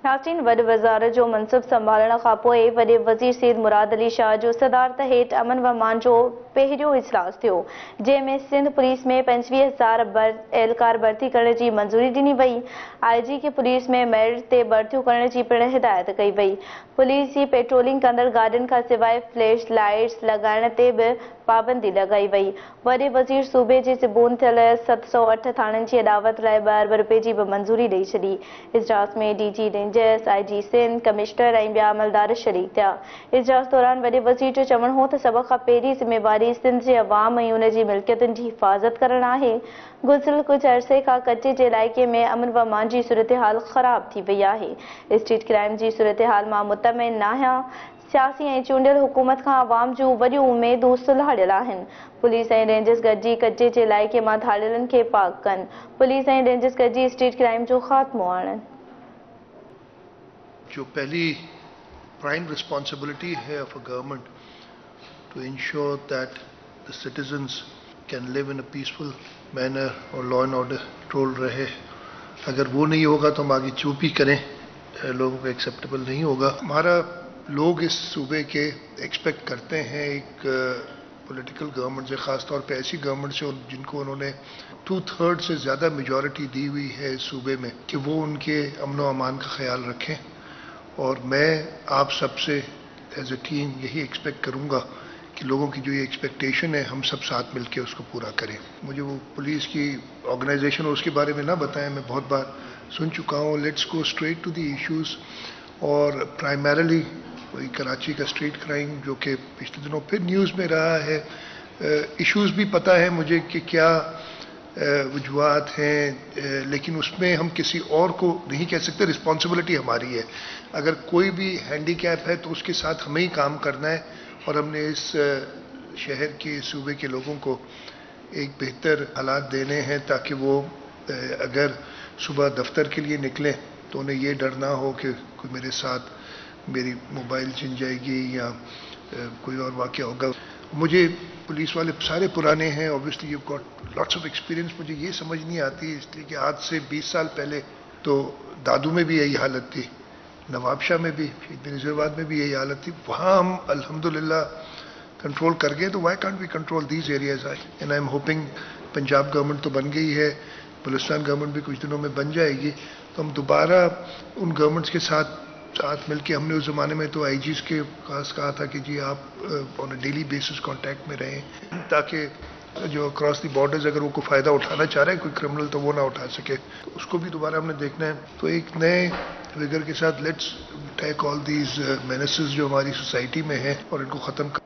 नाज़रीन, वॾे वज़ारत जो मनसब संभालण खां पोइ वॾे वज़ीर सैयद मुराद अली शाह जो सदारत हेठि अमन व अमान जो पहिरियों इजलास थियो, जंहिं में सिंध पुलिस में 25,000 एहलकार भर्ती करण जी मंज़ूरी ॾिनी वई। IG खे पुलिस में मेरिट ते भर्तियूं करण जी पिणु हिदायत कई वई। पुलिस जी पेट्रोलिंग कंदड़ गाॾियुनि खां सवाइ फ्लैश लाइट्स लॻाइण ते बि पाबंदी लॻाई वई। वॾे वज़ीर सूबे जे ज़िबून थियल 708 थाणनि जी अॾावत लाइ 2 अरब रुपए जी बि मंज़ूरी ॾेई छॾी। इजलास में DG rangers, IG Sindh, commissioner ऐं ॿिया अमलदार शरीक थिया। इजलास दौरान वॾे वज़ीर जो चवणु हो त सभ खां पहिरीं ज़िम्मेवारी सिंध जे अवाम ऐं उन जी मिल्कियतुनि जी हिफ़ाज़त करणु आहे। गुज़िरियल कुझु अरसे खां कच्चे जे इलाइक़े में अमन व अमान जी सूरतहाल ख़राब थी वई आहे। स्ट्रीट क्राइम जी सूरतहाल मां मुतमिन न आहियां। सियासी ऐं चूंडियल हुकूमत खां अवाम जूं वॾियूं उमेदूं सुलहाड़ियल आहिनि। पुलिस ऐं रेंजर्स गॾिजी कच्चे जे इलाइक़े मां थालियलनि खे पाक कनि। पुलिस ऐं रेंजर्स गॾिजी स्ट्रीट क्राइम जो ख़ात्मो आणनि। जो पहली प्राइम रिस्पॉन्सिबिलिटी है of a government to ensure that the citizens can live in a peaceful manner और लॉ एंड ऑर्डर कंट्रोल रहे। अगर वो नहीं होगा तो हम आगे चुप ही करें, लोगों को एक्सेप्टेबल नहीं होगा। हमारा लोग इस सूबे के एक्सपेक्ट करते हैं एक पॉलिटिकल गवर्नमेंट से, ख़ासतौर पे ऐसी गवर्नमेंट से जिनको उन्होंने 2/3 से ज़्यादा मेजॉरिटी दी हुई है इस सूबे में, कि वो उनके अमन व अमान का ख्याल रखें। और मैं आप सबसे एज ए टीम यही एक्सपेक्ट करूँगा कि लोगों की जो ये एक्सपेक्टेशन है हम सब साथ मिलकर उसको पूरा करें। मुझे वो पुलिस की ऑर्गेनाइजेशन और उसके बारे में ना बताएं, मैं बहुत बार सुन चुका हूँ। Let's go straight to the issues. और प्राइमरली वही कराची का स्ट्रीट क्राइम जो कि पिछले दिनों फिर न्यूज़ में रहा है। इश्यूज़ भी पता है मुझे कि क्या वजूहात हैं, लेकिन उसमें हम किसी और को नहीं कह सकते। रिस्पॉन्सिबिलिटी हमारी है। अगर कोई भी हैंडीकैप है तो उसके साथ हमें ही काम करना है। और हमने इस शहर के सूबे के लोगों को एक बेहतर हालात देने हैं ताकि वो अगर सुबह दफ्तर के लिए निकलें तो उन्हें ये डर ना हो कि कोई मेरे साथ मेरी मोबाइल छिन जाएगी या कोई और वाक़या होगा। मुझे पुलिस वाले सारे पुराने हैं, obviously you got lots of experience. मुझे ये समझ नहीं आती इसलिए कि आज से 20 साल पहले तो दादू में भी यही हालत थी, नवाबशाह में भी, बेनज़ीराबाद में भी यही हालत थी। वहाँ हम अल्हम्दुलिल्लाह कंट्रोल कर गए, तो why can't we control these areas. And I am hoping Punjab government तो बन गई है, बलूचिस्तान गवर्नमेंट भी कुछ दिनों में बन जाएगी, तो हम दोबारा उन गवर्नमेंट्स के साथ मिलकर, हमने उस ज़माने में तो IGs के पास कहा था कि जी आप on a daily basis contact में रहें ताकि जो क्रॉस द बॉर्डर्स अगर वो कोई फ़ायदा उठाना चाह रहे हैं कोई क्रिमिनल तो वो ना उठा सके, तो उसको भी दोबारा हमने देखना है। तो एक नए फिगर के साथ लेट्स टेक ऑल दीज मेनेसेस जो हमारी सोसाइटी में हैं और इनको ख़त्म कर